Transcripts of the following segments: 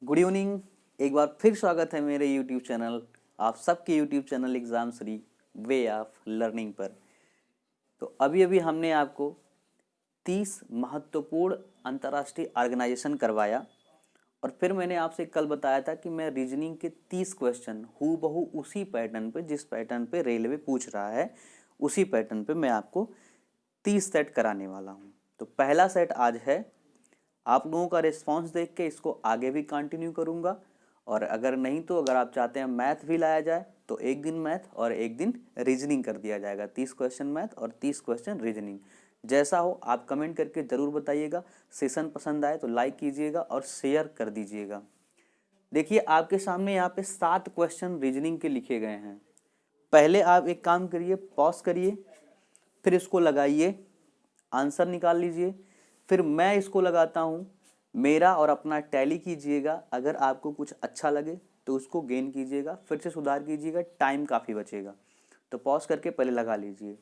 Good evening. एक बार फिर स्वागत है मेरे यूट्यूब चैनल, आप सबके YouTube channel exam Shri way of learning पर। तो अभी अभी हमने आपको 30 महत्वपूर्ण अंतर्राष्ट्रीय ऑर्गेनाइजेशन करवाया और फिर मैंने आपसे कल बताया था कि मैं रीजनिंग के 30 क्वेश्चन हूबहू उसी पैटर्न पे, जिस पैटर्न पे रेलवे पूछ रहा है उसी पैटर्न पे मैं आपको 30 सेट कराने वाला हूँ। तो पहला सेट आज है। आप लोगों का रिस्पांस देख के इसको आगे भी कंटिन्यू करूँगा, और अगर नहीं तो अगर आप चाहते हैं मैथ भी लाया जाए तो एक दिन मैथ और एक दिन रीजनिंग कर दिया जाएगा। 30 क्वेश्चन मैथ और 30 क्वेश्चन रीजनिंग, जैसा हो आप कमेंट करके ज़रूर बताइएगा। सेशन पसंद आए तो लाइक कीजिएगा और शेयर कर दीजिएगा। देखिए आपके सामने यहाँ पे 7 क्वेश्चन रीजनिंग के लिखे गए हैं। पहले आप एक काम करिए, पॉज करिए, फिर इसको लगाइए, आंसर निकाल लीजिए, फिर मैं इसको लगाता हूँ, मेरा और अपना टैली कीजिएगा। अगर आपको कुछ अच्छा लगे तो उसको गेन कीजिएगा, फिर से सुधार कीजिएगा, टाइम काफ़ी बचेगा। तो पॉज करके पहले लगा लीजिए।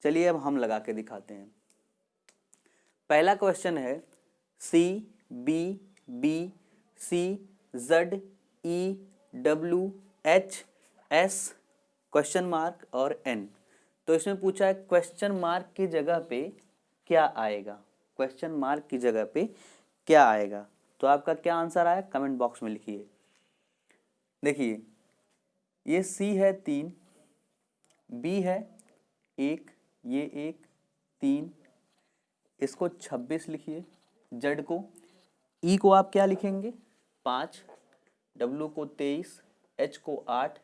चलिए अब हम लगा के दिखाते हैं। पहला क्वेश्चन है C B B C Z E W H S question mark और एन। तो इसमें पूछा है क्वेश्चन मार्क की जगह पे क्या आएगा, क्वेश्चन मार्क की जगह पे क्या आएगा। तो आपका क्या आंसर आया कमेंट बॉक्स में लिखिए। देखिए ये सी है 3, बी है 1, ये 1 3, इसको 26 लिखिए, जेड को, ई को आप क्या लिखेंगे 5, डब्ल्यू को 23, एच को 8,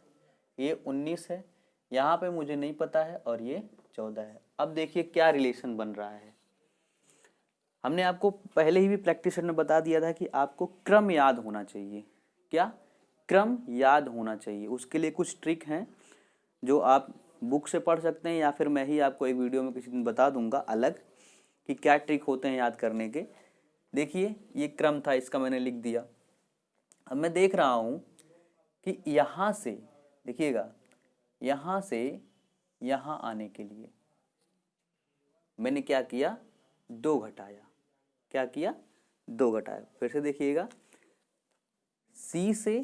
ये 19 है, यहाँ पे मुझे नहीं पता है, और ये 14 है। अब देखिए क्या रिलेशन बन रहा है। हमने आपको पहले ही भी प्रैक्टिस में बता दिया था कि आपको क्रम याद होना चाहिए। क्या क्रम याद होना चाहिए। उसके लिए कुछ ट्रिक हैं जो आप बुक से पढ़ सकते हैं, या फिर मैं ही आपको एक वीडियो में किसी दिन बता दूंगा अलग कि क्या ट्रिक होते हैं याद करने के। देखिए ये क्रम था, इसका मैंने लिख दिया। अब मैं देख रहा हूँ कि यहाँ से, देखिएगा, यहाँ से यहाँ आने के लिए मैंने क्या किया 2 घटाया। क्या किया 2 घटाया। फिर से देखिएगा, सी से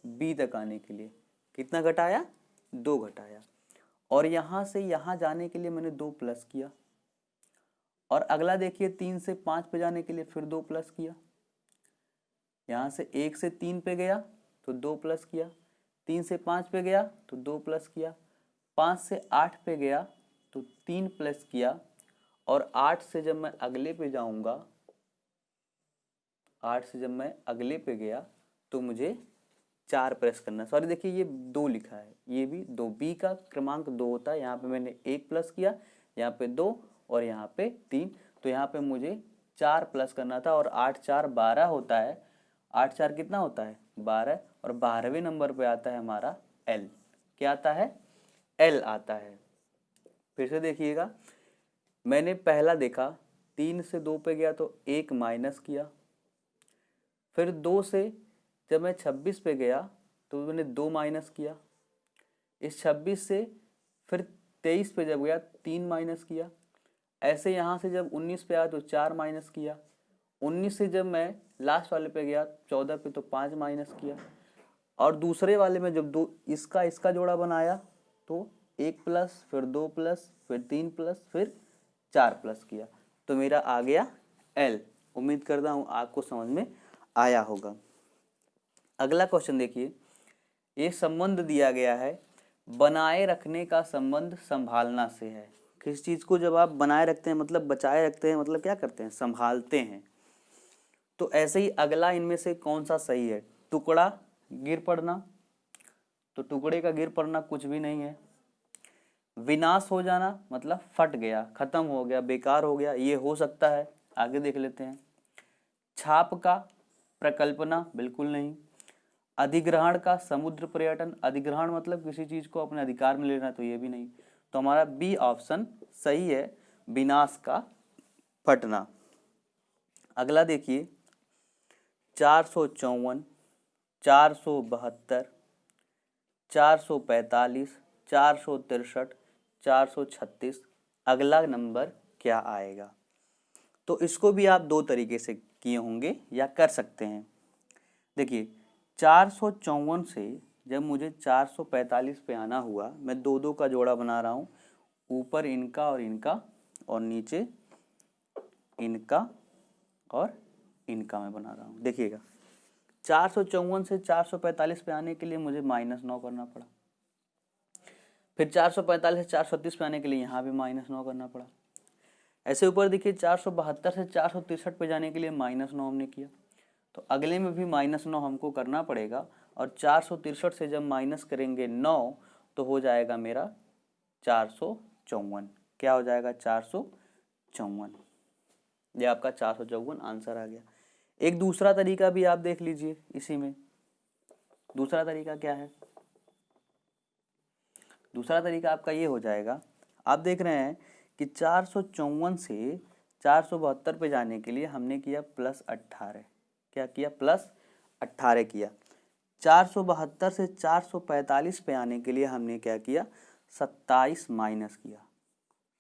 बी तक आने के लिए कितना घटाया 2 घटाया, और यहाँ से यहाँ जाने के लिए मैंने 2 प्लस किया, और अगला देखिए 3 से 5 पे जाने के लिए फिर 2 प्लस किया। यहाँ से 1 से 3 पे गया तो 2 प्लस किया, 3 से 5 पे गया तो 2 प्लस किया, 5 से 8 पे गया तो 3 प्लस किया, और 8 से जब मैं अगले पे जाऊंगा, 8 से जब मैं अगले पे गया तो मुझे 4 प्रेस करना। सॉरी देखिए ये 2 लिखा है, ये भी 2, बी का क्रमांक 2 होता है। यहाँ पे मैंने 1 प्लस किया, यहाँ पे 2 और यहाँ पे 3, तो यहाँ पे मुझे 4 प्लस करना था, और 8 4 12 होता है। 8 4 कितना होता है 12, और 12वें नंबर पे आता है हमारा एल। क्या आता है एल आता है। फिर से देखिएगा, मैंने पहला देखा 3 से 2 पे गया तो 1 माइनस किया, फिर 2 से जब मैं 26 पे गया तो मैंने 2 माइनस किया, इस 26 से फिर 23 पे जब गया 3 माइनस किया, ऐसे यहाँ से जब 19 पे आया तो 4 माइनस किया, 19 से जब मैं लास्ट वाले पे गया 14 पे तो 5 माइनस किया, और दूसरे वाले में जब 2 इसका जोड़ा बनाया तो 1 प्लस फिर 2 प्लस फिर 3 प्लस फिर 4 प्लस किया, तो मेरा आ गया एल। उम्मीद करता हूँ आपको समझ में आया होगा। अगला क्वेश्चन देखिए, ये संबंध दिया गया है, बनाए रखने का संबंध संभालना से है। किस चीज को जब आप बनाए रखते हैं मतलब बचाए रखते हैं, मतलब क्या करते हैं संभालते हैं। तो ऐसे ही अगला इनमें से कौन सा सही है। टुकड़ा गिर पड़ना, तो टुकड़े का गिर पड़ना कुछ भी नहीं है। विनाश हो जाना मतलब फट गया, खत्म हो गया, बेकार हो गया, ये हो सकता है। आगे देख लेते हैं। छाप का प्रकल्पना बिल्कुल नहीं। अधिग्रहण का समुद्र पर्यटन, अधिग्रहण मतलब किसी चीज को अपने अधिकार में लेना, तो ये भी नहीं। तो हमारा बी ऑप्शन सही है, विनाश का फटना। अगला देखिए 454, 472, 445, 463, 436, अगला नंबर क्या आएगा। तो इसको भी आप 2 तरीके से किए होंगे या कर सकते हैं। देखिए 454 से जब मुझे 445 पे आना हुआ, मैं दो दो का जोड़ा बना रहा हूँ, ऊपर इनका और इनका और नीचे इनका और इनका मैं बना रहा हूँ। देखिएगा 454 से 445 पे आने के लिए मुझे -9 करना पड़ा, फिर 445 से 436 पे आने के लिए यहाँ भी -9 करना पड़ा। ऐसे ऊपर देखिए 472 से 463 पे जाने के लिए -9 हमने किया, तो अगले में भी -9 हमको करना पड़ेगा। और 463 से जब माइनस करेंगे 9 तो हो जाएगा मेरा 454। क्या हो जाएगा? 454। ये आपका 454 आंसर आ गया। एक दूसरा तरीका भी आप देख लीजिए इसी में। दूसरा तरीका क्या है? दूसरा तरीका आपका ये हो जाएगा, आप देख रहे हैं कि 454 से 472 पे जाने के लिए हमने किया +18। क्या किया? +18 किया। 472 से 445 पे आने के लिए हमने क्या किया? 27 माइनस किया।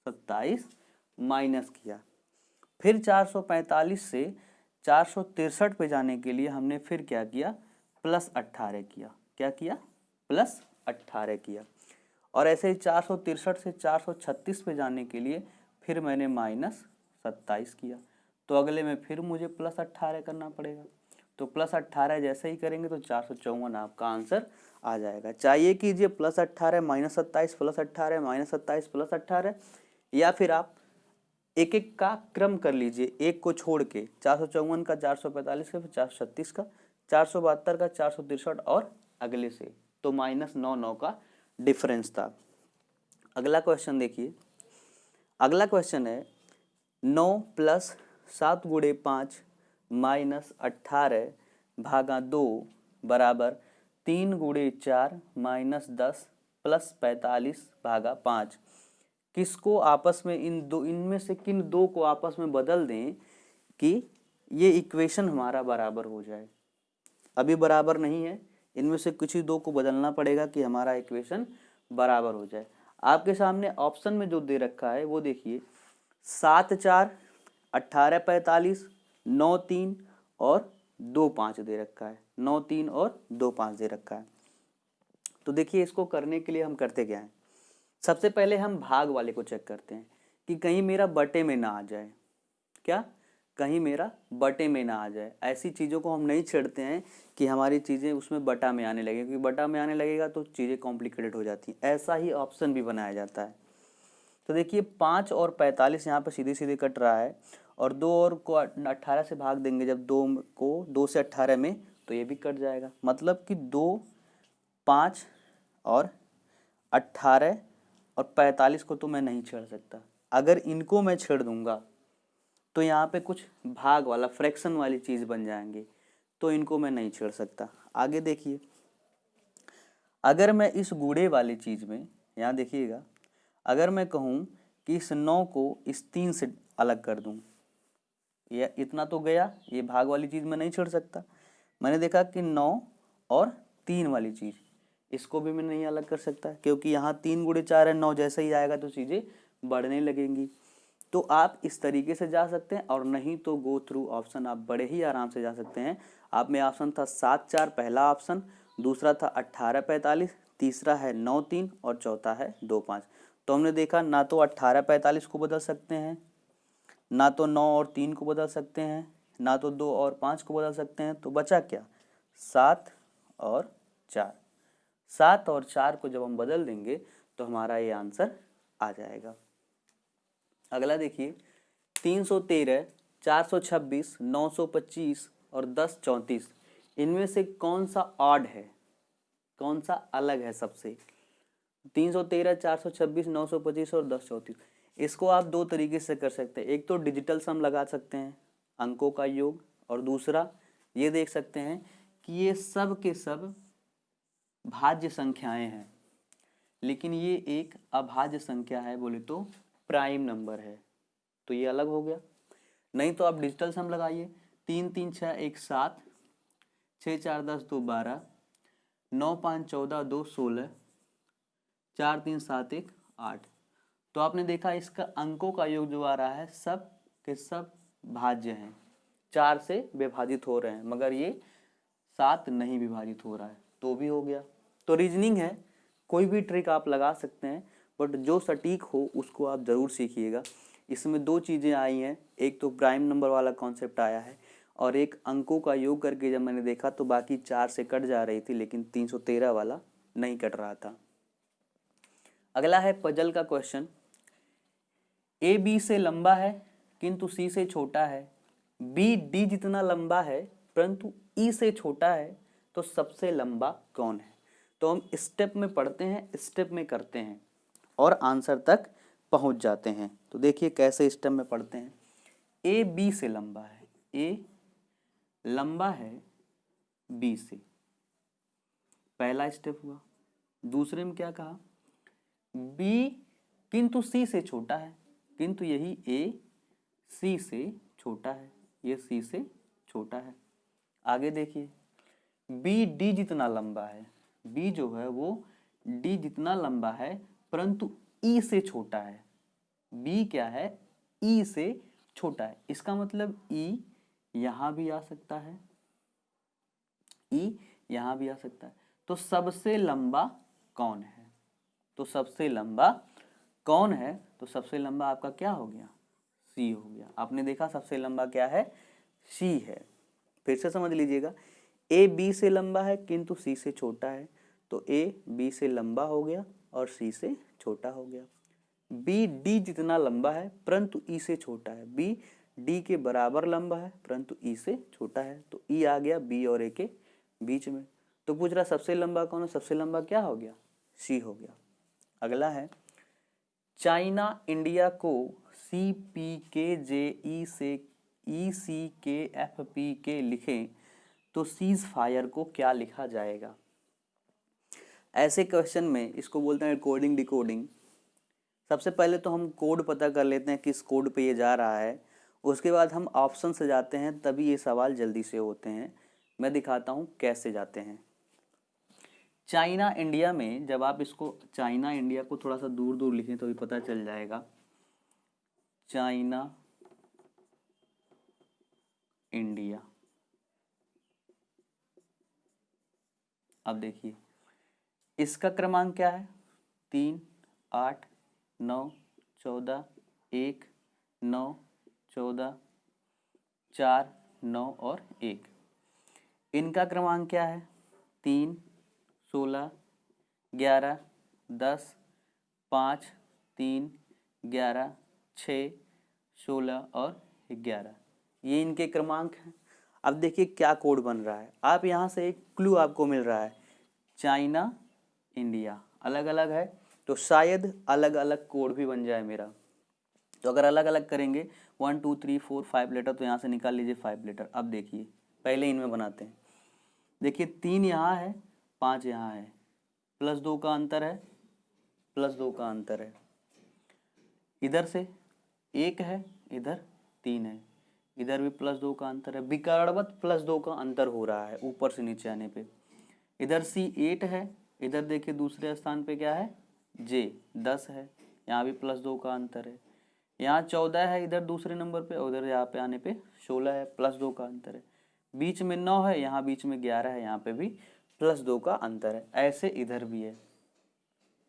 27 माइनस किया। फिर 445 से 463 पे जाने के लिए हमने फिर क्या किया? +18 किया। क्या किया? +18 किया। और ऐसे ही 463 से 436 पे जाने के लिए फिर मैंने -27 किया। तो अगले में फिर मुझे +18 करना पड़ेगा। तो +18 जैसे ही करेंगे तो 454 आपका आंसर आ जाएगा। चाहिए कीजिए +18 -27 +18 -27 +18, या फिर आप एक एक का क्रम कर लीजिए, एक को छोड़ के 454 का 445 का फिर 436 का 472 का 463 और अगले से, तो -9 का डिफरेंस था। अगला क्वेश्चन देखिए। अगला क्वेश्चन है 9 + 7 × 5 - 18 भागा 2 बराबर 3 × 4 - 10 + 45 भागा 5। किसको आपस में इनमें से किन दो को आपस में बदल दें कि ये इक्वेशन हमारा बराबर हो जाए। अभी बराबर नहीं है, इनमें से कुछ ही दो को बदलना पड़ेगा कि हमारा इक्वेशन बराबर हो जाए। आपके सामने ऑप्शन में जो दे रखा है वो देखिए, 7 4 18 45 9 3 और 2 5 दे रखा है। 9 3 और 2 5 दे रखा है। तो देखिए इसको करने के लिए हम करते क्या हैं, सबसे पहले हम भाग वाले को चेक करते हैं कि कहीं मेरा बटे में ना आ जाए। क्या? कहीं मेरा बटे में ना आ जाए। ऐसी चीज़ों को हम नहीं छेड़ते हैं कि हमारी चीज़ें उसमें बटा में आने लगे, क्योंकि बटा में आने लगेगा तो चीज़ें कॉम्प्लिकेटेड हो जाती हैं। ऐसा ही ऑप्शन भी बनाया जाता है। तो देखिए 5 और 45 यहाँ पर सीधे सीधे कट रहा है, और 2 और को 18 से भाग देंगे जब 2 को 2 से 18 में, तो ये भी कट जाएगा। मतलब कि 2 5 और 18 और 45 को तो मैं नहीं छेड़ सकता। अगर इनको मैं छेड़ दूंगा तो यहाँ पे कुछ भाग वाला फ्रैक्शन वाली चीज़ बन जाएंगे, तो इनको मैं नहीं छेड़ सकता। आगे देखिए, अगर मैं इस गुणे वाली चीज़ में, यहाँ देखिएगा, अगर मैं कहूँ कि इस 9 को इस 3 से अलग कर दूँ, ये इतना तो गया, ये भाग वाली चीज़ मैं नहीं छेड़ सकता। मैंने देखा कि 9 और 3 वाली चीज़, इसको भी मैं नहीं अलग कर सकता, क्योंकि यहाँ 3 × 4 है, 9 जैसे ही आएगा तो चीज़ें बढ़ने लगेंगी। तो आप इस तरीके से जा सकते हैं, और नहीं तो गो थ्रू ऑप्शन आप बड़े ही आराम से जा सकते हैं। आप में ऑप्शन था 7 4 पहला ऑप्शन, दूसरा था 18 45, तीसरा है 9 3 और चौथा है 2 5। तो हमने देखा ना तो 18 45 को बदल सकते हैं, ना तो 9 और 3 को बदल सकते हैं, ना तो 2 और 5 को बदल सकते हैं। तो बचा क्या? 7 और 4। 7 और 4 को जब हम बदल देंगे तो हमारा ये आंसर आ जाएगा। अगला देखिए 313 426 925 और 10 34, इनमें से कौन सा ऑड है, कौन सा अलग है सबसे? 313 426 925 और 10 34, इसको आप दो तरीके से कर सकते हैं। एक तो डिजिटल सम लगा सकते हैं, अंकों का योग, और दूसरा ये देख सकते हैं कि ये सब के सब भाज्य संख्याएं हैं, लेकिन ये एक अभाज्य संख्या है, बोले तो प्राइम नंबर है, तो ये अलग हो गया। नहीं तो आप डिजिटल सम लगाइए, 3 3 6 1 7, 6 4 10 2 12, 9 5 14 2 16, 4 3 7 1 8। तो आपने देखा इसका अंकों का योग जो आ रहा है सब के सब भाज्य हैं, 4 से विभाजित हो रहे हैं, मगर ये 7 नहीं विभाजित हो रहा है तो भी हो गया। तो रीजनिंग है, कोई भी ट्रिक आप लगा सकते हैं, बट जो सटीक हो उसको आप ज़रूर सीखिएगा। इसमें 2 चीज़ें आई हैं, एक तो प्राइम नंबर वाला कॉन्सेप्ट आया है और एक अंकों का योग करके जब मैंने देखा तो बाकी 4 से कट जा रही थी, लेकिन 313 वाला नहीं कट रहा था। अगला है पजल का क्वेश्चन। ए बी से लंबा है किंतु सी से छोटा है, बी डी जितना लंबा है परंतु ई से छोटा है, तो सबसे लंबा कौन है? तो हम स्टेप में पढ़ते हैं, स्टेप में करते हैं और आंसर तक पहुंच जाते हैं। तो देखिए कैसे स्टेप में पढ़ते हैं। ए बी से लंबा है, ए लंबा है बी से, पहला स्टेप हुआ। दूसरे में क्या कहा? बी किंतु सी से छोटा है, किंतु यही ए सी से छोटा है, ये सी से छोटा है। आगे देखिए, बी डी जितना लंबा है, बी जो है वो डी जितना लंबा है परंतु ई से छोटा है। बी क्या है? ई से छोटा है। इसका मतलब ई यहां भी आ सकता है, ई यहां भी आ सकता है। तो सबसे लंबा कौन है? तो सबसे लंबा कौन है? तो सबसे लंबा आपका क्या हो गया? सी हो गया। आपने देखा सबसे लंबा क्या है? सी है। फिर से समझ लीजिएगा, ए बी से लंबा है किंतु सी से छोटा है, तो ए बी से लंबा हो गया और सी से छोटा हो गया। बी डी जितना लंबा है परंतु ई से छोटा है, बी डी के बराबर लंबा है परंतु ई से छोटा है, तो ई आ गया बी और ए के बीच में। तो पूछ रहा सबसे लंबा कौन है? सबसे लंबा क्या हो गया? सी हो गया। अगला है, चाइना इंडिया को सी पी के जे ई से ई सी के एफ पी के लिखें तो सीज फायर को क्या लिखा जाएगा? ऐसे क्वेश्चन में इसको बोलते हैं कोडिंग डिकोडिंग। सबसे पहले तो हम कोड पता कर लेते हैं किस कोड पे ये जा रहा है, उसके बाद हम ऑप्शन से जाते हैं, तभी ये सवाल जल्दी से होते हैं। मैं दिखाता हूँ कैसे जाते हैं। चाइना इंडिया में जब आप इसको चाइना इंडिया को थोड़ा सा दूर दूर लिखें तो भी पता चल जाएगा। चाइना इंडिया, अब देखिए इसका क्रमांक क्या है? 3 8 9 14 1 9 14 4 9 और 1। इनका क्रमांक क्या है? 3 16 11 10 5 3 11 6 16 और 11, ये इनके क्रमांक हैं। अब देखिए क्या कोड बन रहा है। आप यहाँ से एक क्लू आपको मिल रहा है, चाइना इंडिया अलग अलग है, तो शायद अलग अलग कोड भी बन जाए मेरा। तो अगर अलग अलग करेंगे 1 2 3 4 5 लेटर, तो यहाँ से निकाल लीजिए 5 लेटर। अब देखिए पहले इनमें बनाते हैं। देखिए 3 यहाँ है, 5 यहाँ है, +2 का अंतर है, +2 का अंतर है। इधर से 1 है, इधर 3 है, इधर भी +2 का अंतर है। विकर्णवत +2 का अंतर हो रहा है ऊपर से नीचे आने पे। इधर C8 है, इधर देखिए दूसरे स्थान पे क्या है? J 10 है, यहाँ भी +2 का अंतर है। यहाँ 14 है इधर दूसरे नंबर पे, उधर यहाँ पे आने पे 16 है, +2 का अंतर है। बीच में 9 है, यहाँ बीच में 11 है, यहाँ पे भी +2 का अंतर है। ऐसे इधर भी है।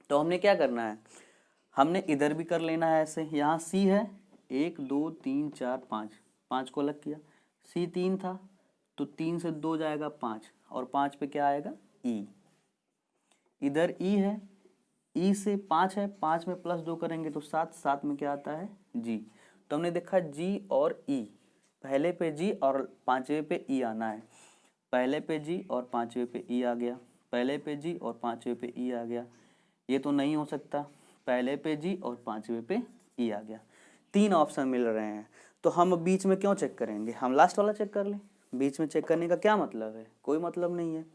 तो हमने क्या करना है? हमने इधर भी कर लेना है ऐसे। यहाँ C है, 1 2 3 4 5, 5 को अलग किया। C3 था तो 3 से 2 जाएगा 5, और 5 पे क्या आएगा? E। इधर E है, E से 5 है, 5 में +2 करेंगे तो 7, 7 में क्या आता है? G। तो हमने देखा G और E, पहले पे G और पांचवें पे E आना है। पहले पे G और पांचवें पे E आ गया, पहले पे G और पांचवें पे E आ गया। ये तो नहीं हो सकता, पहले पे G और पांचवें पे E आ गया। 3 ऑप्शन मिल रहे हैं, तो हम बीच में क्यों चेक करेंगे? हम लास्ट वाला चेक कर लें। बीच में चेक करने का क्या मतलब है? कोई मतलब नहीं है।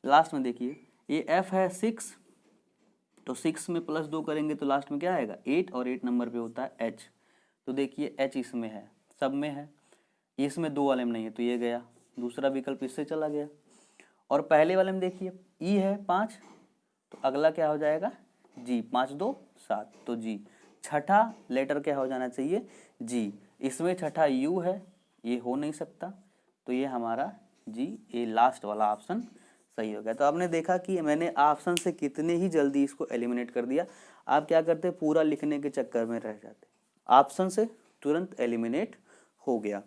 लास्ट में देखिए ये F है 6, तो 6 में +2 करेंगे तो लास्ट में क्या आएगा? 8, और 8 नंबर पे होता है H। तो देखिए H इसमें है, सब में है, इसमें 2 वाले में नहीं है, तो ये गया, दूसरा विकल्प इससे चला गया। और पहले वाले में देखिए E है 5, तो अगला क्या हो जाएगा? G। 5 2 7, तो G। छठा लेटर क्या हो जाना चाहिए? G। इसमें छठा U है, ये हो नहीं सकता, तो ये हमारा जी, ये लास्ट वाला ऑप्शन सही हो गया। तो आपने देखा कि मैंने ऑप्शन से कितने ही जल्दी इसको एलिमिनेट कर दिया। आप क्या करते, पूरा लिखने के चक्कर में रह जाते, ऑप्शन से तुरंत एलिमिनेट हो गया।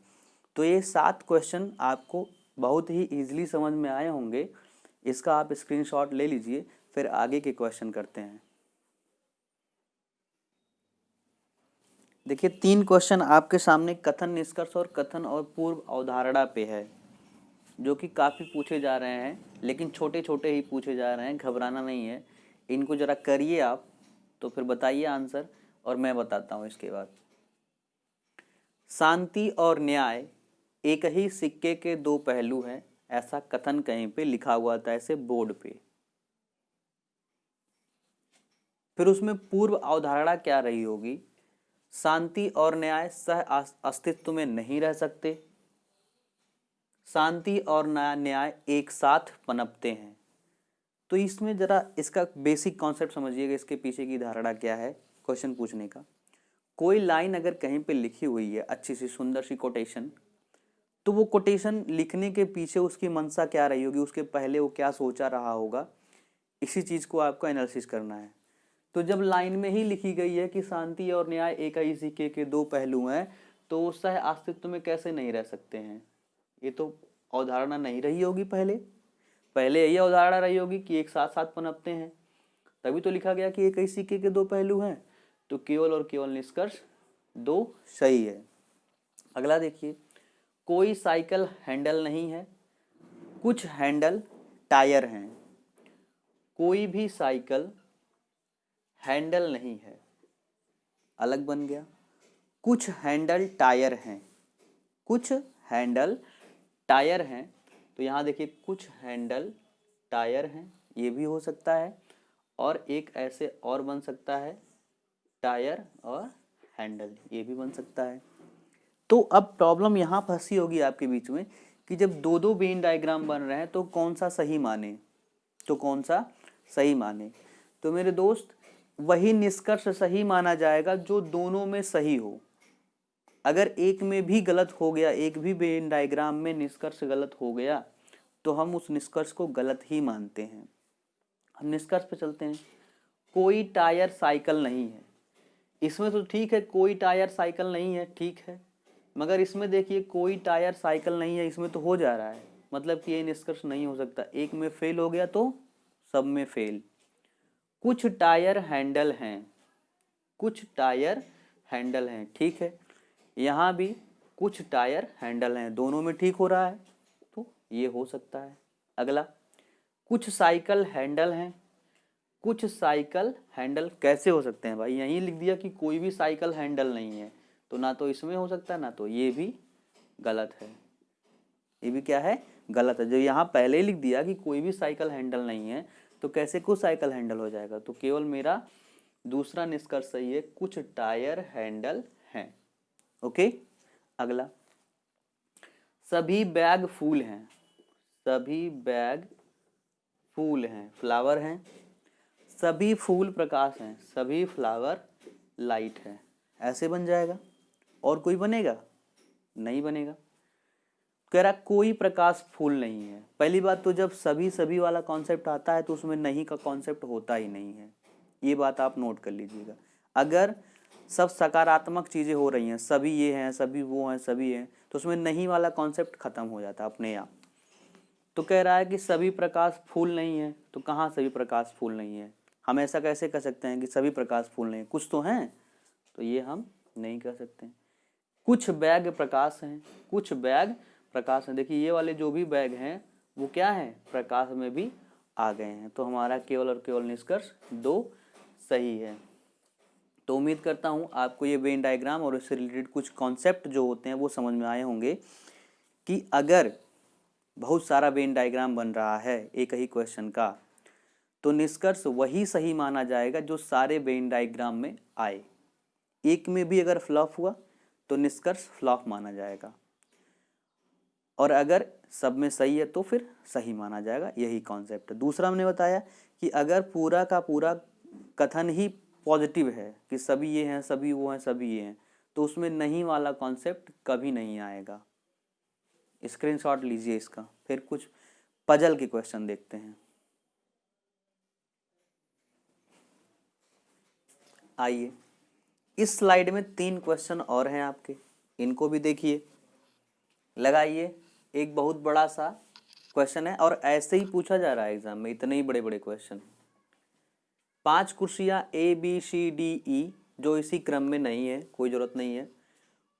तो ये 7 क्वेश्चन आपको बहुत ही ईजिली समझ में आए होंगे। इसका आप स्क्रीनशॉट ले लीजिए, फिर आगे के क्वेश्चन करते हैं। देखिए 3 क्वेश्चन आपके सामने कथन, निष्कर्ष और कथन और पूर्व अवधारणा पे है, जो कि काफ़ी पूछे जा रहे हैं, लेकिन छोटे छोटे ही पूछे जा रहे हैं, घबराना नहीं है। इनको ज़रा करिए आप, तो फिर बताइए आंसर और मैं बताता हूँ इसके बाद। शांति और न्याय एक ही सिक्के के 2 पहलू हैं, ऐसा कथन कहीं पे लिखा हुआ था ऐसे बोर्ड पे। फिर उसमें पूर्व अवधारणा क्या रही होगी? शांति और न्याय सह अस्तित्व में नहीं रह सकते, शांति और न्याय एक साथ पनपते हैं। तो इसमें जरा इसका बेसिक कॉन्सेप्ट समझिएगा, इसके पीछे की धारणा क्या है क्वेश्चन पूछने का। कोई लाइन अगर कहीं पे लिखी हुई है, अच्छी सी सुंदर सी कोटेशन, तो वो कोटेशन लिखने के पीछे उसकी मंशा क्या रही होगी, उसके पहले वो क्या सोचा रहा होगा, इसी चीज़ को आपको एनालिसिस करना है। तो जब लाइन में ही लिखी गई है कि शांति और न्याय एक ही सिक्के के 2 पहलू हैं, तो सह अस्तित्व में कैसे नहीं रह सकते हैं? ये तो अवधारणा नहीं रही होगी, पहले यही अवधारणा रही होगी कि एक साथ साथ पनपते हैं, तभी तो लिखा गया कि एक ही सिक्के के 2 पहलू हैं। तो केवल और केवल निष्कर्ष 2 सही है। अगला देखिए, कोई साइकिल हैंडल नहीं है, कुछ हैंडल टायर हैं। कोई भी साइकिल हैंडल नहीं है, अलग बन गया। कुछ हैंडल टायर हैं, कुछ हैंडल टायर हैं। तो यहाँ देखिए कुछ हैंडल टायर हैं, ये भी हो सकता है, और एक ऐसे और बन सकता है, टायर और हैंडल, ये भी बन सकता है। तो अब प्रॉब्लम यहाँ फंसी होगी आपके बीच में कि जब 2-2 वेन डायग्राम बन रहे हैं तो कौन सा सही माने, तो कौन सा सही माने। तो मेरे दोस्त, वही निष्कर्ष सही माना जाएगा जो दोनों में सही हो। अगर एक में भी गलत हो गया, एक भी वेन डायग्राम में निष्कर्ष गलत हो गया, तो हम उस निष्कर्ष को गलत ही मानते हैं। हम निष्कर्ष पे चलते हैं। कोई टायर साइकिल नहीं है, इसमें तो ठीक है, कोई टायर साइकिल नहीं है, ठीक है, मगर इसमें देखिए कोई टायर साइकिल नहीं है, इसमें तो हो जा रहा है, मतलब कि ये निष्कर्ष नहीं हो सकता। एक में फेल हो गया तो सब में फेल। कुछ टायर हैंडल हैं, कुछ टायर हैंडल हैं, ठीक है, यहाँ भी कुछ टायर हैंडल हैं, दोनों में ठीक हो रहा है, तो ये हो सकता है। अगला, कुछ साइकिल हैंडल हैं, कुछ साइकिल हैंडल कैसे हो सकते हैं भाई? यहीं लिख दिया कि कोई भी साइकिल हैंडल नहीं है, तो ना तो इसमें हो सकता है, ना तो ये भी गलत है। ये भी क्या है? गलत है। जो यहाँ पहले ही लिख दिया कि कोई भी साइकिल हैंडल नहीं है, तो कैसे कुछ साइकिल हैंडल हो जाएगा? तो केवल मेरा दूसरा निष्कर्ष सही है, कुछ टायर हैंडल हैं। ओके, अगला, सभी बैग फूल हैं, सभी बैग फूल हैं, फ्लावर हैं। सभी फूल प्रकाश हैं, सभी फ्लावर लाइट है, ऐसे बन जाएगा। और कोई बनेगा? नहीं बनेगा। कह रहा कोई प्रकाश फूल नहीं है। पहली बात तो जब सभी सभी वाला कॉन्सेप्ट आता है तो उसमें नहीं का कॉन्सेप्ट होता ही नहीं है, ये बात आप नोट कर लीजिएगा। अगर सब सकारात्मक चीज़ें हो रही हैं, सभी ये हैं, सभी वो हैं, सभी हैं, तो उसमें नहीं वाला कॉन्सेप्ट खत्म हो जाता अपने आप। तो कह रहा है कि सभी प्रकाश फूल नहीं है, तो कहाँ सभी प्रकाश फूल नहीं है? हम ऐसा कैसे कह सकते हैं कि सभी प्रकाश फूल नहीं है? कुछ तो हैं, तो ये हम नहीं कह सकते। कुछ बैग प्रकाश हैं, कुछ बैग प्रकाश हैं। देखिए ये वाले जो भी बैग हैं वो क्या है? प्रकाश में भी आ गए हैं। तो हमारा केवल और केवल निष्कर्ष 2 सही है। तो उम्मीद करता हूँ आपको ये वेन डायग्राम और इससे रिलेटेड कुछ कॉन्सेप्ट जो होते हैं वो समझ में आए होंगे कि अगर बहुत सारा वेन डायग्राम बन रहा है एक ही क्वेश्चन का, तो निष्कर्ष वही सही माना जाएगा जो सारे वेन डायग्राम में आए। एक में भी अगर फ्लॉप हुआ तो निष्कर्ष फ्लॉप माना जाएगा, और अगर सब में सही है तो फिर सही माना जाएगा। यही कॉन्सेप्ट है। दूसरा हमने बताया कि अगर पूरा का पूरा कथन ही पॉजिटिव है कि सभी ये हैं, सभी वो हैं, सभी ये हैं, तो उसमें नहीं वाला कॉन्सेप्ट कभी नहीं आएगा। स्क्रीनशॉट लीजिए इसका। फिर कुछ पजल के क्वेश्चन देखते हैं। आइए, इस स्लाइड में 3 क्वेश्चन और हैं आपके, इनको भी देखिए, लगाइए। एक बहुत बड़ा सा क्वेश्चन है और ऐसे ही पूछा जा रहा है एग्जाम में, इतने ही बड़े बड़े क्वेश्चन। 5 कुर्सियां ABCDE जो इसी क्रम में नहीं है, कोई जरूरत नहीं है,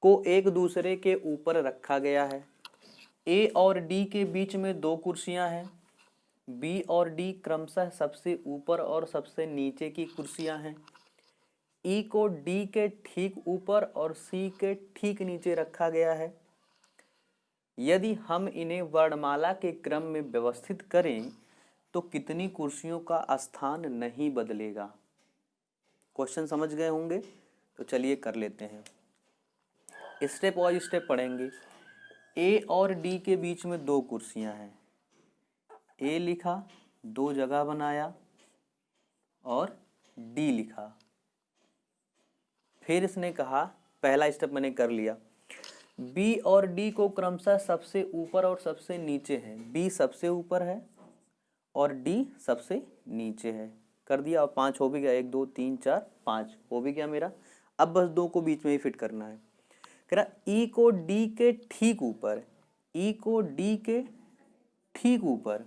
को एक दूसरे के ऊपर रखा गया है। A और D के बीच में 2 कुर्सियां हैं। B और D क्रमशः सबसे ऊपर और सबसे नीचे की कुर्सियां हैं। E को D के ठीक ऊपर और C के ठीक नीचे रखा गया है। यदि हम इन्हें वर्णमाला के क्रम में व्यवस्थित करें तो कितनी कुर्सियों का स्थान नहीं बदलेगा। क्वेश्चन समझ गए होंगे, तो चलिए कर लेते हैं। स्टेप वाइज स्टेप पढ़ेंगे। A और D के बीच में 2 कुर्सियां हैं। A लिखा, 2 जगह बनाया और D लिखा। फिर इसने कहा, पहला स्टेप मैंने कर लिया, B और D को क्रमशः सबसे ऊपर और सबसे नीचे है। B सबसे ऊपर है और D सबसे नीचे है। कर दिया, और 5 हो भी गया। 1 2 3 4 5 हो भी गया मेरा। अब बस 2 को बीच में ही फिट करना है। कह रहा E को D के ठीक ऊपर, E को D के ठीक ऊपर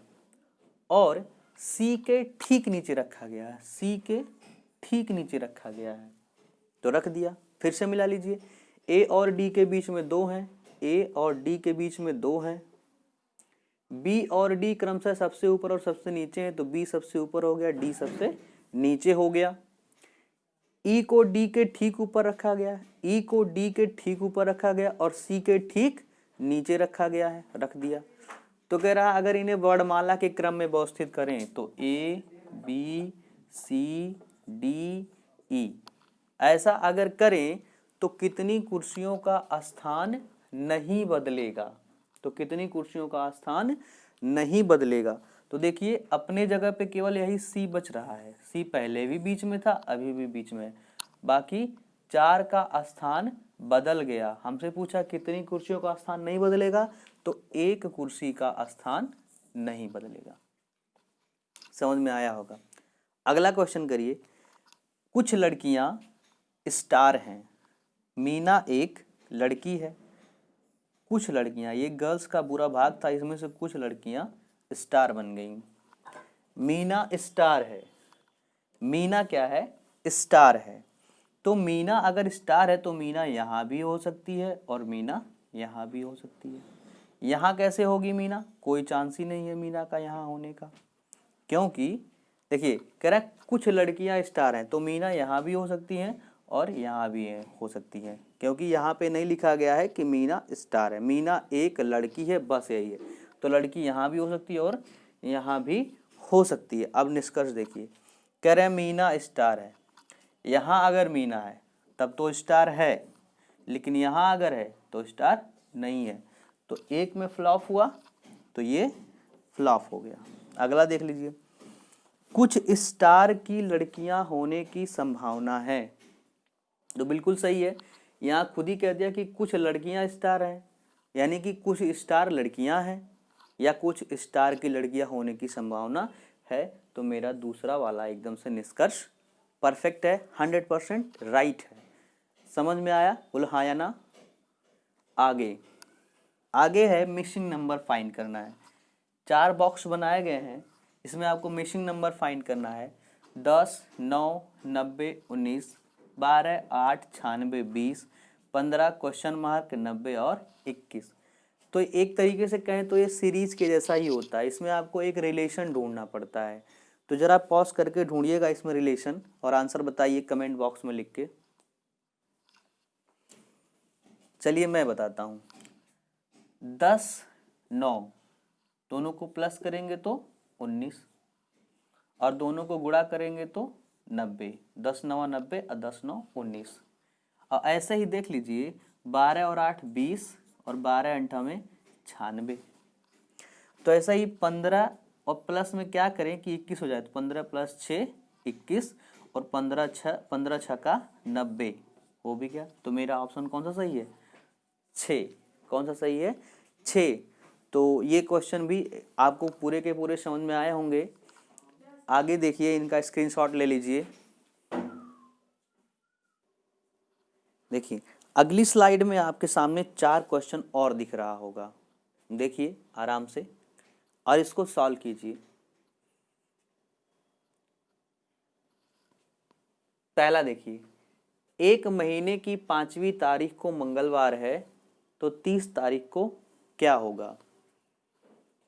और C के ठीक नीचे रखा गया है। C के ठीक नीचे रखा गया है, तो रख दिया। फिर से मिला लीजिए। A और D के बीच में 2 हैं। A और D के बीच में 2 हैं। B और D क्रमशः सबसे ऊपर और सबसे नीचे हैं, तो B सबसे ऊपर हो गया, D सबसे नीचे हो गया। E को D के ठीक ऊपर रखा गया, E को D के ठीक ऊपर रखा गया और C के ठीक नीचे रखा गया है, रख दिया। तो कह रहा अगर इन्हें वर्णमाला के क्रम में व्यवस्थित करें तो A B C D E ऐसा अगर करें तो कितनी कुर्सियों का स्थान नहीं बदलेगा। तो कितनी कुर्सियों का स्थान नहीं बदलेगा। तो देखिए, अपने जगह पे केवल यही C बच रहा है। C पहले भी बीच में था, अभी भी बीच में है। बाकी 4 का स्थान बदल गया। हमसे पूछा कितनी कुर्सियों का स्थान नहीं बदलेगा, तो 1 कुर्सी का स्थान नहीं बदलेगा। समझ में आया होगा। अगला क्वेश्चन करिए। कुछ लड़कियां स्टार हैं। मीना एक लड़की है। कुछ लड़कियां, ये गर्ल्स का बुरा भाग था, इसमें से कुछ लड़कियां स्टार बन गई। मीना स्टार है। मीना क्या है? स्टार है। तो मीना अगर स्टार है तो मीना यहाँ भी हो सकती है और मीना यहाँ भी हो सकती है। यहाँ कैसे होगी मीना? कोई चांस ही नहीं है मीना का यहाँ होने का, क्योंकि देखिए कह रहा है कुछ लड़कियां स्टार हैं, तो मीना यहाँ भी हो सकती हैं और यहाँ भी हो सकती है, क्योंकि यहाँ पे नहीं लिखा गया है कि मीना स्टार है। मीना एक लड़की है, बस यही है। तो लड़की यहाँ भी हो सकती है और यहाँ भी हो सकती है। अब निष्कर्ष देखिए, कह रहे हैं मीना स्टार है। यहाँ अगर मीना है तब तो स्टार है, लेकिन यहाँ अगर है तो स्टार नहीं है। तो एक में फ्लॉप हुआ तो ये फ्लॉप हो गया। अगला देख लीजिए। कुछ स्टार की लड़कियां होने की संभावना है। तो बिल्कुल सही है, यहाँ खुद ही कह दिया कि कुछ लड़कियां स्टार हैं, यानी कि कुछ स्टार लड़कियां हैं या कुछ स्टार की लड़कियां होने की संभावना है। तो मेरा दूसरा वाला एकदम से निष्कर्ष परफेक्ट है, 100% राइट है। समझ में आया? बोलो हाँ या ना। आगे है मिसिंग नंबर फाइंड करना है। 4 बॉक्स बनाए गए हैं, इसमें आपको मिसिंग नंबर फाइंड करना है। 10, 9, 90, 19, 12, 8, 96, 20, 15 क्वेश्चन मार्क 90 और 21। तो एक तरीके से कहें तो ये सीरीज के जैसा ही होता है। इसमें आपको एक रिलेशन ढूंढना पड़ता है। तो जरा पॉज करके ढूंढिएगा इसमें रिलेशन और आंसर बताइए कमेंट बॉक्स में लिख के। चलिए मैं बताता हूँ। 10, 9 दोनों को प्लस करेंगे तो 19 और दोनों को गुणा करेंगे तो 90। 10 9 90 और 10 9 19। और ऐसे ही देख लीजिए 12 और 8 20 और 12 अंठावे 96। तो ऐसा ही 15 और प्लस में क्या करें कि 21 हो जाए, तो 15 प्लस 6 21 और 15 6 का 90 हो भी गया। तो मेरा ऑप्शन कौन सा सही है? 6। कौन सा सही है? 6। तो ये क्वेश्चन भी आपको पूरे के पूरे समझ में आए होंगे। आगे देखिए, इनका स्क्रीनशॉट ले लीजिए। देखिए अगली स्लाइड में आपके सामने 4 क्वेश्चन और दिख रहा होगा, देखिए आराम से और इसको सॉल्व कीजिए। पहला देखिए, 1 महीने की 5वीं तारीख को मंगलवार है तो 30 तारीख को क्या होगा।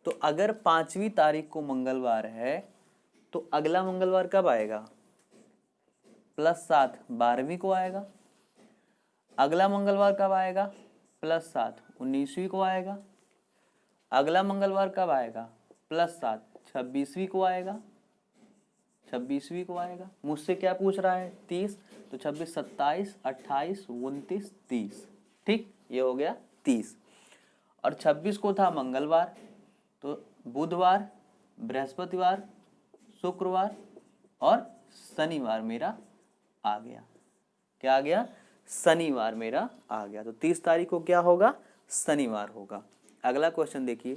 तो अगर 5वीं तारीख को मंगलवार है तो अगला मंगलवार कब आएगा, +7 12वीं को आएगा। अगला मंगलवार कब आएगा, +7 19वीं को आएगा। अगला मंगलवार कब आएगा, +7 26वीं को आएगा। 26वीं को आएगा। मुझसे क्या पूछ रहा है, 30, तो 26 27 28 29 30, ठीक, ये हो गया 30। और 26 को था मंगलवार, तो बुधवार, बृहस्पतिवार, शुक्रवार और शनिवार मेरा आ गया। क्या आ गया, शनिवार मेरा आ गया। तो 30 तारीख को क्या होगा, शनिवार होगा। अगला क्वेश्चन देखिए,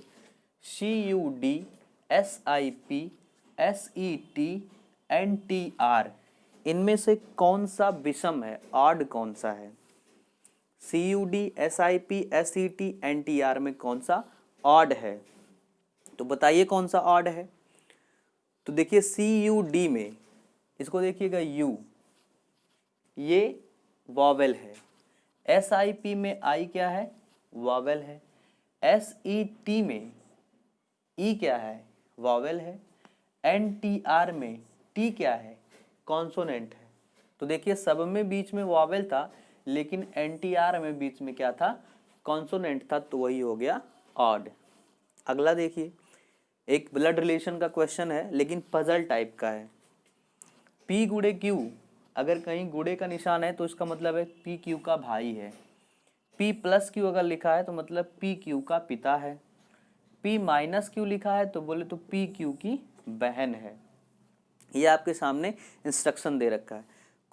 CUD SIP SET NTR इनमें से कौन सा विषम है, ऑड कौन सा है। CUD SIP SET NTR में कौन सा ऑड है, तो बताइए कौन सा ऑड है। तो देखिए CUD में इसको देखिएगा, U ये वॉवेल है। SIP में I क्या है, वॉवेल है। SET में E क्या है, वॉवेल है। NTR में T क्या है, कॉन्सोनेंट है। तो देखिए सब में बीच में वॉवेल था, लेकिन NTR में बीच में क्या था, कॉन्सोनेंट था, तो वही हो गया ऑड। अगला देखिए, एक ब्लड रिलेशन का क्वेश्चन है लेकिन पजल टाइप का है। P गुणे Q, अगर कहीं गुणे का निशान है तो इसका मतलब है P Q का भाई है। P प्लस Q अगर लिखा है तो मतलब P Q का पिता है। P माइनस Q लिखा है तो बोले तो P Q की बहन है। ये आपके सामने इंस्ट्रक्शन दे रखा है।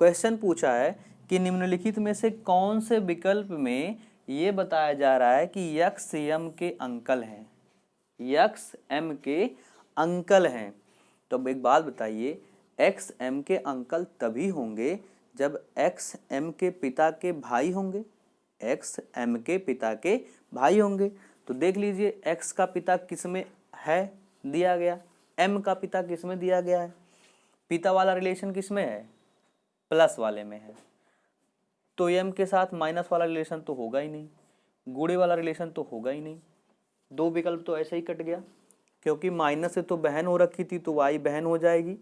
क्वेश्चन पूछा है कि निम्नलिखित में से कौन से विकल्प में ये बताया जा रहा है कि यक्स एम के अंकल हैं, यक्स एम के अंकल हैं। तो एक बात बताइए, एक्स एम के अंकल तभी होंगे जब एक्स एम के पिता के भाई होंगे, एक्स एम के पिता के भाई होंगे। तो देख लीजिए एक्स का पिता किस में है, दिया गया, एम का पिता किस में दिया गया है, पिता वाला रिलेशन किस में है, प्लस वाले में है। तो एम के साथ माइनस वाला रिलेशन तो होगा ही नहीं, गुणे वाला रिलेशन तो होगा ही नहीं। 2 विकल्प तो ऐसे ही कट गया, क्योंकि माइनस से तो बहन हो रखी थी तो वाई बहन हो जाएगी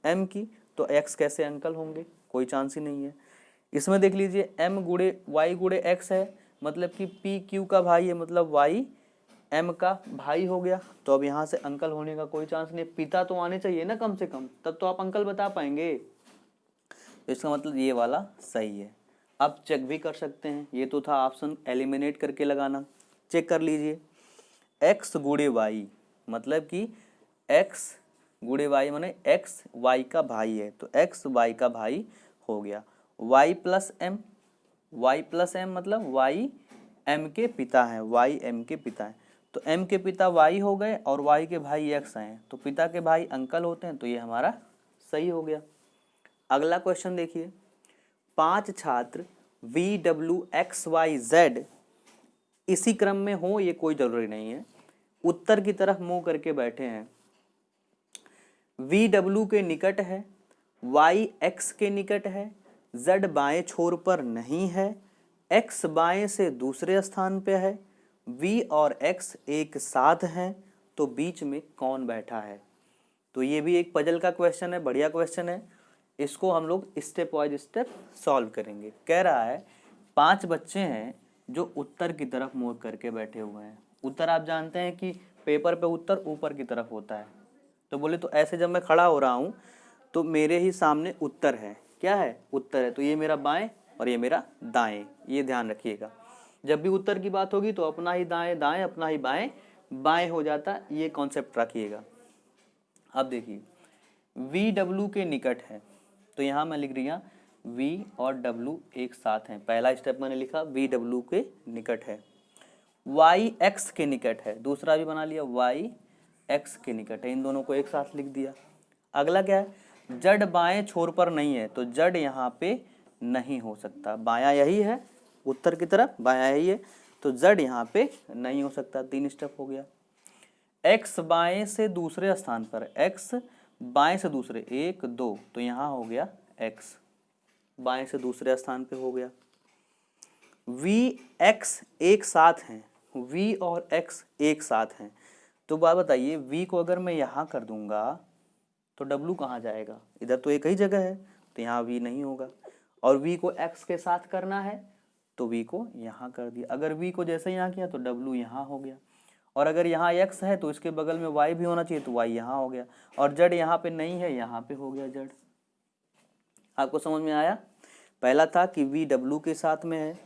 एम की, तो एक्स कैसे अंकल होंगे, कोई चांस ही नहीं है। इसमें देख लीजिए एम गुणे वाई गुणे एक्स है, मतलब कि पी क्यू का भाई है, मतलब वाई एम का भाई हो गया। तो अब यहाँ से अंकल होने का कोई चांस नहीं, पिता तो आने चाहिए ना कम से कम, तब तो आप अंकल बता पाएंगे। तो इसका मतलब ये वाला सही है। अब चेक भी कर सकते हैं, ये तो था ऑप्शन एलिमिनेट करके लगाना, चेक कर लीजिए। एक्स गुणे वाई, मतलब कि एक्स गुणे वाई माने एक्स वाई का भाई है, तो एक्स वाई का भाई हो गया। Y plus M, Y plus M मतलब वाई एम के पिता हैं, वाई एम के पिता हैं। तो एम के पिता वाई हो गए और वाई के भाई एक्स हैं, तो पिता के भाई अंकल होते हैं, तो ये हमारा सही हो गया। अगला क्वेश्चन देखिए, 5 छात्र VWXYZ इसी क्रम में हो, ये कोई जरूरी नहीं है, उत्तर की तरफ मुंह करके बैठे हैं। VW के निकट है, Y X के निकट है, Z बाएं छोर पर नहीं है, X बाएं से दूसरे स्थान पे है, V और X एक साथ हैं, तो बीच में कौन बैठा है। तो ये भी एक पजल का क्वेश्चन है, बढ़िया क्वेश्चन है। इसको हम लोग स्टेप वाइज स्टेप सॉल्व करेंगे। कह रहा है 5 बच्चे हैं जो उत्तर की तरफ मुंह करके बैठे हुए हैं। उत्तर आप जानते हैं कि पेपर पे उत्तर ऊपर की तरफ होता है, तो बोले तो ऐसे जब मैं खड़ा हो रहा हूँ तो मेरे ही सामने उत्तर है, क्या है, उत्तर है, तो ये मेरा बाएं और ये मेरा दाएं, ये ध्यान रखिएगा। जब भी उत्तर की बात होगी तो अपना ही दाएं दाएं, अपना ही बाएं बाएं हो जाता, ये कॉन्सेप्ट रखिएगा। अब देखिए VW के निकट है, तो यहाँ मैं लिख दिया V और W एक साथ हैं। पहला स्टेप मैंने लिखा VW के निकट है। y x के निकट है, दूसरा भी बना लिया y x के निकट है, इन दोनों को एक साथ लिख दिया। अगला क्या है, जड़ बाएं छोर पर नहीं है, तो जड़ यहाँ पे नहीं हो सकता, बायां यही है उत्तर की तरफ, बायां यही है, तो जड़ यहाँ पे नहीं हो सकता। 3 स्टेप हो गया। x बाएं से दूसरे स्थान पर, x बाएं से दूसरे 1 2, तो यहाँ हो गया x बाएं से दूसरे स्थान पे हो गया। v x एक साथ हैं, v और x एक साथ हैं, तो बात बताइए v को अगर मैं यहाँ कर दूंगा तो w कहाँ जाएगा, इधर तो एक ही जगह है, तो यहाँ v नहीं होगा। और v को x के साथ करना है तो v को यहाँ कर दिया, अगर v को जैसे यहाँ किया तो w यहाँ हो गया। और अगर यहाँ x है तो इसके बगल में y भी होना चाहिए, तो y यहाँ हो गया। और जड़ यहाँ पे नहीं है, यहाँ पे हो गया जड़। आपको समझ में आया? पहला था कि v w के साथ में है,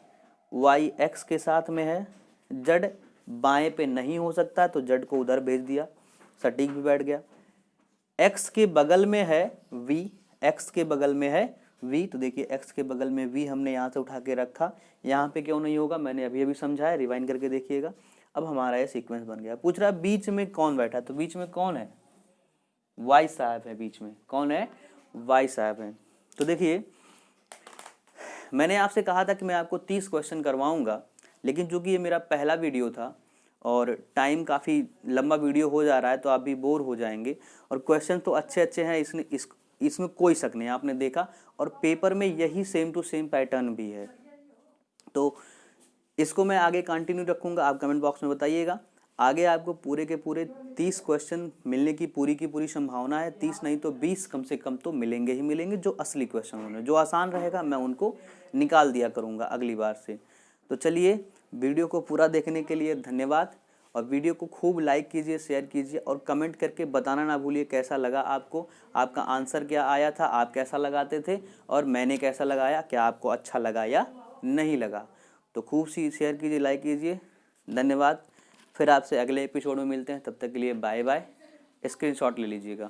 y x के साथ में है, जड़ बाएं पे नहीं हो सकता तो जड़ को उधर भेज दिया, सटीक भी बैठ गया। x के बगल में है v, x के बगल में है v, तो देखिए x के बगल में v हमने यहाँ से उठा के रखा, यहाँ पे क्यों नहीं होगा, मैंने अभी अभी समझाया, रिवाइंड करके देखिएगा। अब हमारा ये सीक्वेंस बन गया। पूछ रहा है बीच में कौन बैठा, तो बीच में कौन है, y साहब है, बीच में कौन है, y साहब है। तो देखिए मैंने आपसे कहा था कि मैं आपको 30 क्वेश्चन करवाऊंगा, लेकिन चूंकि ये मेरा पहला वीडियो था और टाइम काफ़ी लंबा वीडियो हो जा रहा है, तो आप भी बोर हो जाएंगे। और क्वेश्चन तो अच्छे अच्छे हैं, इसमें कोई शक नहीं, आपने देखा, और पेपर में यही सेम टू सेम पैटर्न भी है। तो इसको मैं आगे कंटिन्यू रखूँगा, आप कमेंट बॉक्स में बताइएगा। आगे आपको पूरे के पूरे 30 क्वेश्चन मिलने की पूरी संभावना है। 30 नहीं तो 20 कम से कम तो मिलेंगे ही मिलेंगे, जो असली क्वेश्चन होंगे। जो आसान रहेगा मैं उनको निकाल दिया करूँगा अगली बार से। तो चलिए, वीडियो को पूरा देखने के लिए धन्यवाद, और वीडियो को खूब लाइक कीजिए, शेयर कीजिए, और कमेंट करके बताना ना भूलिए कैसा लगा आपको, आपका आंसर क्या आया था, आप कैसा लगाते थे, और मैंने कैसा लगाया, क्या आपको अच्छा लगा या नहीं लगा। तो खूब सी शेयर कीजिए, लाइक कीजिए। धन्यवाद। फिर आपसे अगले एपिसोड में मिलते हैं, तब तक के लिए बाय बाय। स्क्रीनशॉट ले लीजिएगा।